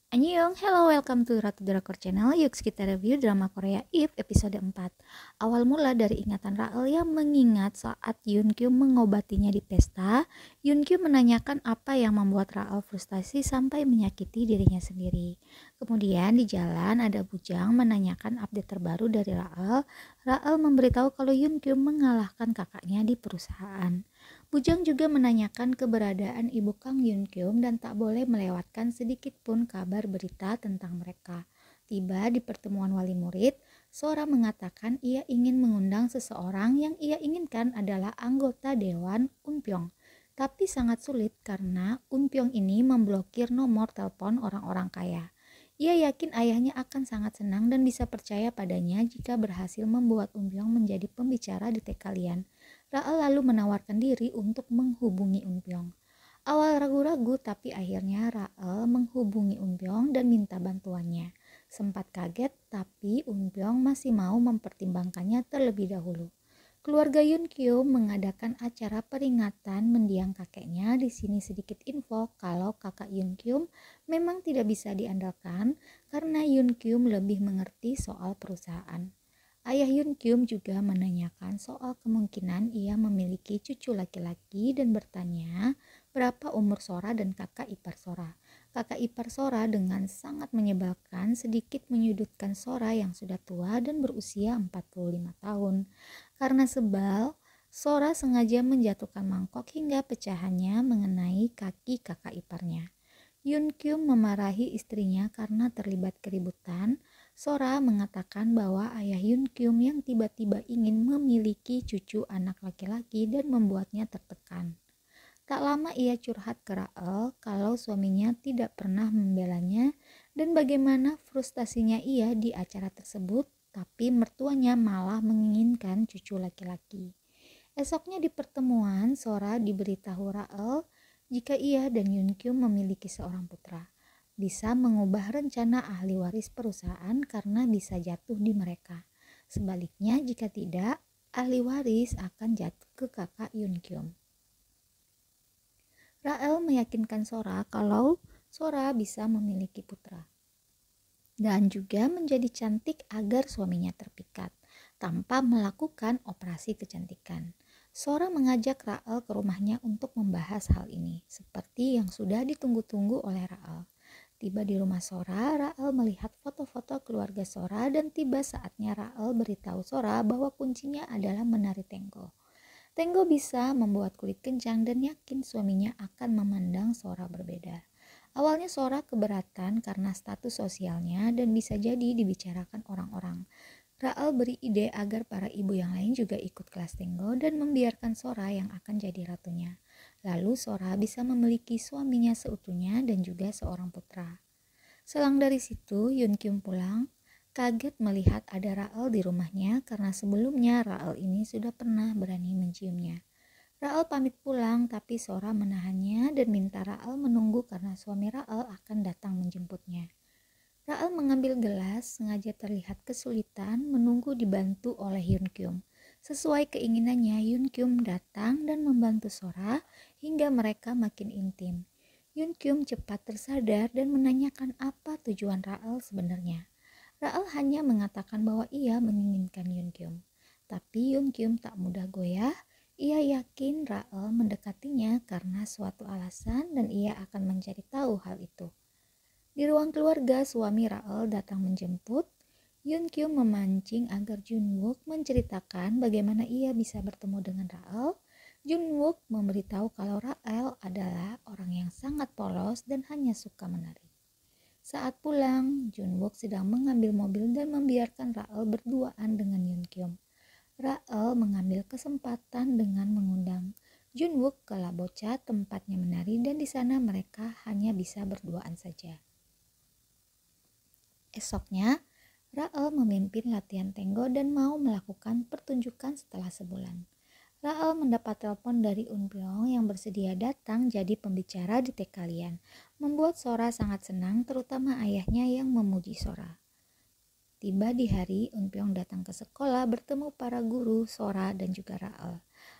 Annyeong, hello, welcome to Ratu Drakor Channel. Yuk kita review drama Korea If episode 4. Awal mula dari ingatan Rael yang mengingat saat Yoon Kyung mengobatinya di pesta. Yoon Kyung menanyakan apa yang membuat Rael frustasi sampai menyakiti dirinya sendiri. Kemudian di jalan ada Bujang menanyakan update terbaru dari Rael. Rael memberitahu kalau Yoon Kyung mengalahkan kakaknya di perusahaan. Bujang juga menanyakan keberadaan ibu Kang Yoon Kyung dan tak boleh melewatkan sedikit pun kabar berita tentang mereka. Tiba di pertemuan wali murid, Sora mengatakan ia ingin mengundang seseorang yang ia inginkan adalah anggota Dewan Unpyong. Tapi sangat sulit karena Unpyong ini memblokir nomor telepon orang-orang kaya. Ia yakin ayahnya akan sangat senang dan bisa percaya padanya jika berhasil membuat Unpyong menjadi pembicara di kalian. Rael lalu menawarkan diri untuk menghubungi Unpyong. Awal ragu-ragu tapi akhirnya Rael menghubungi Unpyong dan minta bantuannya. Sempat kaget tapi Unpyong masih mau mempertimbangkannya terlebih dahulu. Keluarga Yoon Kyung mengadakan acara peringatan mendiang kakeknya. Di sini sedikit info kalau kakak Yoon Kyung memang tidak bisa diandalkan karena Yoon Kyung lebih mengerti soal perusahaan. Ayah Yoon Kyung juga menanyakan soal kemungkinan ia memiliki cucu laki-laki dan bertanya berapa umur Sora dan kakak ipar Sora. Kakak ipar Sora dengan sangat menyebalkan sedikit menyudutkan Sora yang sudah tua dan berusia 45 tahun. Karena sebal, Sora sengaja menjatuhkan mangkok hingga pecahannya mengenai kaki kakak iparnya. Yoon Kyung memarahi istrinya karena terlibat keributan. Sora mengatakan bahwa ayah Yoon Kyung yang tiba-tiba ingin memiliki cucu anak laki-laki dan membuatnya tertekan. Tak lama ia curhat ke Rael kalau suaminya tidak pernah membelanya dan bagaimana frustasinya ia di acara tersebut, tapi mertuanya malah menginginkan cucu laki-laki. Esoknya di pertemuan, Sora diberitahu Rael jika ia dan Yoon Kyung memiliki seorang putra. Bisa mengubah rencana ahli waris perusahaan karena bisa jatuh di mereka. Sebaliknya jika tidak, ahli waris akan jatuh ke kakak Yoon Kyung. Rael meyakinkan Sora kalau Sora bisa memiliki putra dan juga menjadi cantik agar suaminya terpikat tanpa melakukan operasi kecantikan. Sora mengajak Rael ke rumahnya untuk membahas hal ini, seperti yang sudah ditunggu-tunggu oleh Rael. Tiba di rumah Sora, Rael melihat foto-foto keluarga Sora dan tiba saatnya Rael beritahu Sora bahwa kuncinya adalah menari tenggo. Tenggo bisa membuat kulit kencang dan yakin suaminya akan memandang Sora berbeda. Awalnya Sora keberatan karena status sosialnya dan bisa jadi dibicarakan orang-orang. Rael beri ide agar para ibu yang lain juga ikut kelas tenggo dan membiarkan Sora yang akan jadi ratunya. Lalu Sora bisa memiliki suaminya seutuhnya dan juga seorang putra. Selang dari situ, Yoon Kyung pulang. Kaget melihat ada Rael di rumahnya karena sebelumnya Rael ini sudah pernah berani menciumnya. Rael pamit pulang tapi Sora menahannya dan minta Rael menunggu karena suami Rael akan datang menjemputnya. Rael mengambil gelas, sengaja terlihat kesulitan menunggu dibantu oleh Yoon Kyung. Sesuai keinginannya, Yoon Kyung datang dan membantu Sora hingga mereka makin intim. Yoon Kyung cepat tersadar dan menanyakan apa tujuan Rael sebenarnya. Rael hanya mengatakan bahwa ia menginginkan Yoon Kyung. Tapi Yoon Kyung tak mudah goyah. Ia yakin Rael mendekatinya karena suatu alasan dan ia akan mencari tahu hal itu. Di ruang keluarga, suami Rael datang menjemput. Yoon Kyung memancing agar Jun Wook menceritakan bagaimana ia bisa bertemu dengan Rael. Jun Wook memberitahu kalau Rael adalah orang yang sangat polos dan hanya suka menari. Saat pulang, Jun Wook sedang mengambil mobil dan membiarkan Rael berduaan dengan Yoon Kyung. Rael mengambil kesempatan dengan mengundang Jun Wook ke Labocha tempatnya menari dan di sana mereka hanya bisa berduaan saja. Esoknya, Rael memimpin latihan tenggo dan mau melakukan pertunjukan setelah sebulan. Rael mendapat telepon dari Unpyong yang bersedia datang jadi pembicara di kalian. Membuat Sora sangat senang, terutama ayahnya yang memuji Sora. Tiba di hari, Unpyong datang ke sekolah bertemu para guru, Sora dan juga Rael.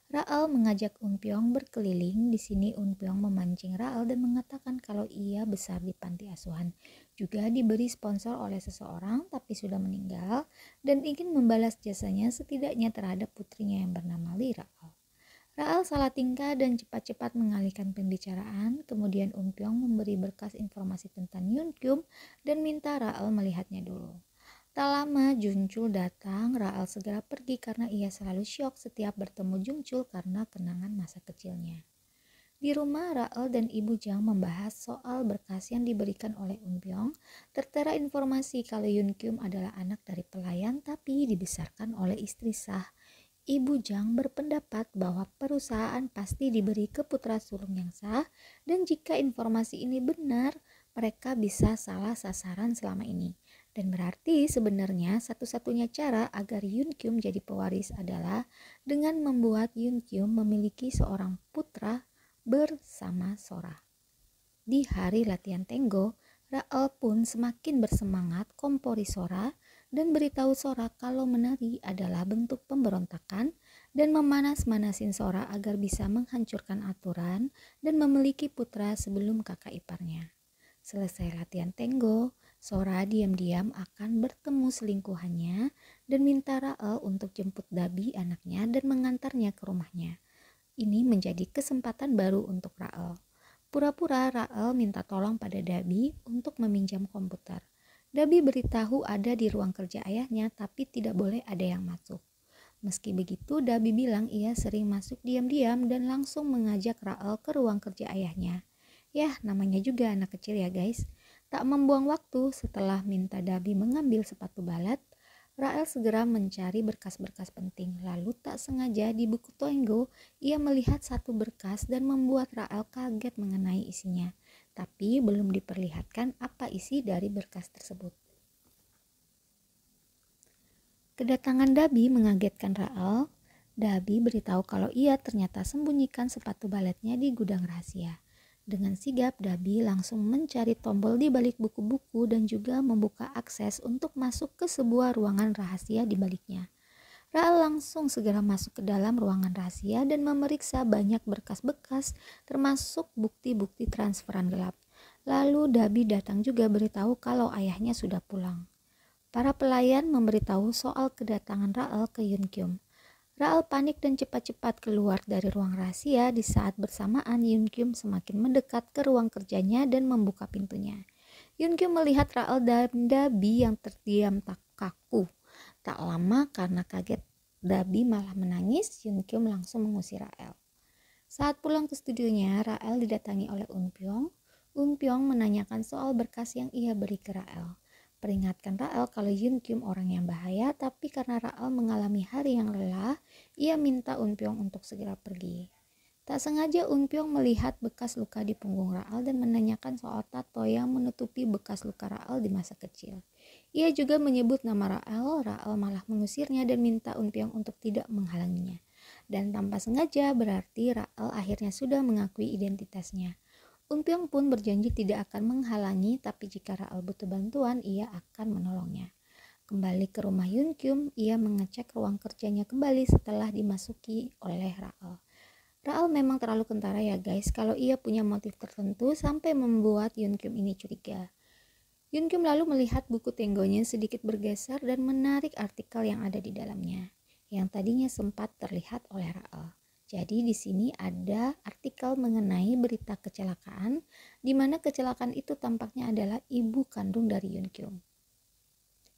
Rael mengajak Unpyong berkeliling. Di sini Unpyong memancing Rael dan mengatakan kalau ia besar di panti asuhan, juga diberi sponsor oleh seseorang tapi sudah meninggal dan ingin membalas jasanya setidaknya terhadap putrinya yang bernama Lee Rael. Rael salah tingkah dan cepat-cepat mengalihkan pembicaraan. Kemudian Unpyong memberi berkas informasi tentang Yunkyum dan minta Rael melihatnya dulu. Tak lama Junchul datang. Rael segera pergi karena ia selalu syok setiap bertemu Junchul karena kenangan masa kecilnya. Di rumah, Rael dan Ibu Jang membahas soal berkas yang diberikan oleh Unpyong. Tertera informasi kalau Yunkyum adalah anak dari pelayan tapi dibesarkan oleh istri sah. Ibu Jang berpendapat bahwa perusahaan pasti diberi ke putra sulung yang sah, dan jika informasi ini benar, mereka bisa salah sasaran selama ini. Dan berarti sebenarnya satu-satunya cara agar Yunkyum jadi pewaris adalah dengan membuat Yunkyum memiliki seorang putra bersama Sora. Di hari latihan Tenggo, Rael pun semakin bersemangat kompori Sora dan beritahu Sora kalau menari adalah bentuk pemberontakan dan memanas-manasin Sora agar bisa menghancurkan aturan dan memiliki putra sebelum kakak iparnya. Selesai latihan Tenggo, Sora diam-diam akan bertemu selingkuhannya dan minta Rael untuk jemput Dabi anaknya dan mengantarnya ke rumahnya. Ini menjadi kesempatan baru untuk Rael. Pura-pura Rael minta tolong pada Dabi untuk meminjam komputer. Dabi beritahu ada di ruang kerja ayahnya tapi tidak boleh ada yang masuk. Meski begitu, Dabi bilang ia sering masuk diam-diam dan langsung mengajak Rael ke ruang kerja ayahnya. Yah, namanya juga anak kecil ya guys. Tak membuang waktu, setelah minta Dabi mengambil sepatu balet, Rael segera mencari berkas-berkas penting. Lalu tak sengaja di buku Tenggo, ia melihat satu berkas dan membuat Rael kaget mengenai isinya. Tapi belum diperlihatkan apa isi dari berkas tersebut. Kedatangan Dabi mengagetkan Rael. Dabi beritahu kalau ia ternyata sembunyikan sepatu baletnya di gudang rahasia. Dengan sigap, Dabi langsung mencari tombol di balik buku-buku dan juga membuka akses untuk masuk ke sebuah ruangan rahasia di baliknya. Rael langsung segera masuk ke dalam ruangan rahasia dan memeriksa banyak berkas-berkas termasuk bukti-bukti transferan gelap. Lalu Dabi datang juga beritahu kalau ayahnya sudah pulang. Para pelayan memberitahu soal kedatangan Rael ke Yunkyum. Rael panik dan cepat-cepat keluar dari ruang rahasia. Di saat bersamaan Yunkyum semakin mendekat ke ruang kerjanya dan membuka pintunya. Yunkyum melihat Rael dan Dabi yang terdiam tak kaku. Tak lama karena kaget Dabi malah menangis, Yunkyum langsung mengusir Rael. Saat pulang ke studionya, Rael didatangi oleh Unpyong. Unpyong menanyakan soal berkas yang ia beri ke Rael. Peringatkan Rael kalau Yunkyum orang yang bahaya, tapi karena Rael mengalami hari yang lelah, ia minta Unpyong untuk segera pergi. Tak sengaja Unpyong melihat bekas luka di punggung Rael dan menanyakan soal tato yang menutupi bekas luka Rael di masa kecil. Ia juga menyebut nama Rael. Rael malah mengusirnya dan minta Unpyong untuk tidak menghalanginya. Dan tanpa sengaja berarti Rael akhirnya sudah mengakui identitasnya. Unpyong pun berjanji tidak akan menghalangi, tapi jika Rael butuh bantuan, ia akan menolongnya. Kembali ke rumah Yunkyum, ia mengecek ruang kerjanya kembali setelah dimasuki oleh Rael. Rael memang terlalu kentara ya guys, kalau ia punya motif tertentu sampai membuat Yunkyum ini curiga. Yunkyum lalu melihat buku Tenggonya sedikit bergeser dan menarik artikel yang ada di dalamnya, yang tadinya sempat terlihat oleh Rael. Jadi di sini ada artikel mengenai berita kecelakaan, di mana kecelakaan itu tampaknya adalah ibu kandung dari Yunkyum.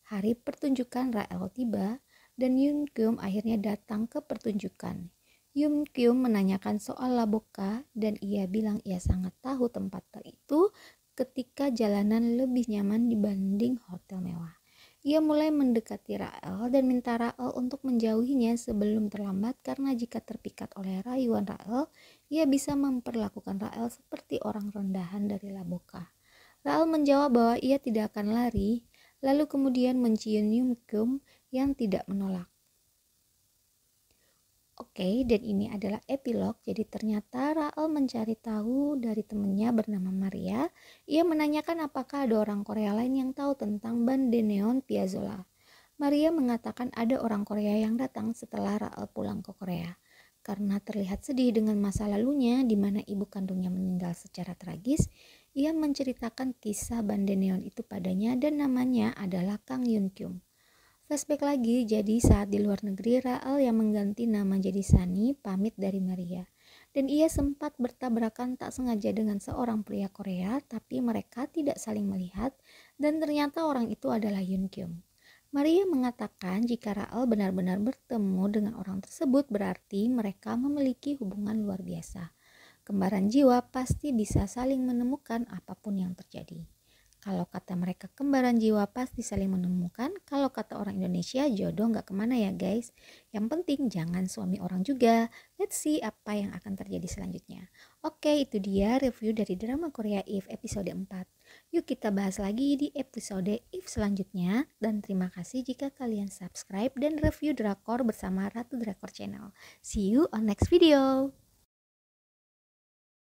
Hari pertunjukan Rael tiba dan Yunkyum akhirnya datang ke pertunjukan. Yunkyum menanyakan soal Laboka dan ia bilang ia sangat tahu tempat itu ketika jalanan lebih nyaman dibanding hotel mewah. Ia mulai mendekati Rael dan minta Rael untuk menjauhinya sebelum terlambat karena jika terpikat oleh rayuan Rael, ia bisa memperlakukan Rael seperti orang rendahan dari Laboka. Rael menjawab bahwa ia tidak akan lari, lalu kemudian mencium Yunkyum yang tidak menolak. Oke, dan ini adalah epilog. Jadi ternyata Rael mencari tahu dari temannya bernama Maria. Ia menanyakan apakah ada orang Korea lain yang tahu tentang Bandoneon Piazzolla. Maria mengatakan ada orang Korea yang datang setelah Rael pulang ke Korea. karena terlihat sedih dengan masa lalunya di mana ibu kandungnya meninggal secara tragis. Ia menceritakan kisah Bandeneon itu padanya dan namanya adalah Kang Yun Kyum. Flashback lagi, jadi saat di luar negeri Rael yang mengganti nama jadi Sunny pamit dari Maria. Dan ia sempat bertabrakan tak sengaja dengan seorang pria Korea, tapi mereka tidak saling melihat dan ternyata orang itu adalah Yun Kyum. Maria mengatakan jika Rael benar-benar bertemu dengan orang tersebut berarti mereka memiliki hubungan luar biasa. Kembaran jiwa pasti bisa saling menemukan apapun yang terjadi. Kalau kata mereka kembaran jiwa pasti saling menemukan, kalau kata orang Indonesia jodoh nggak kemana ya guys. Yang penting jangan suami orang juga. Let's see apa yang akan terjadi selanjutnya. Oke, itu dia review dari drama Korea If episode 4. Yuk kita bahas lagi di episode If selanjutnya. Dan terima kasih jika kalian subscribe dan review drakor bersama Ratu Drakor Channel. See you on next video.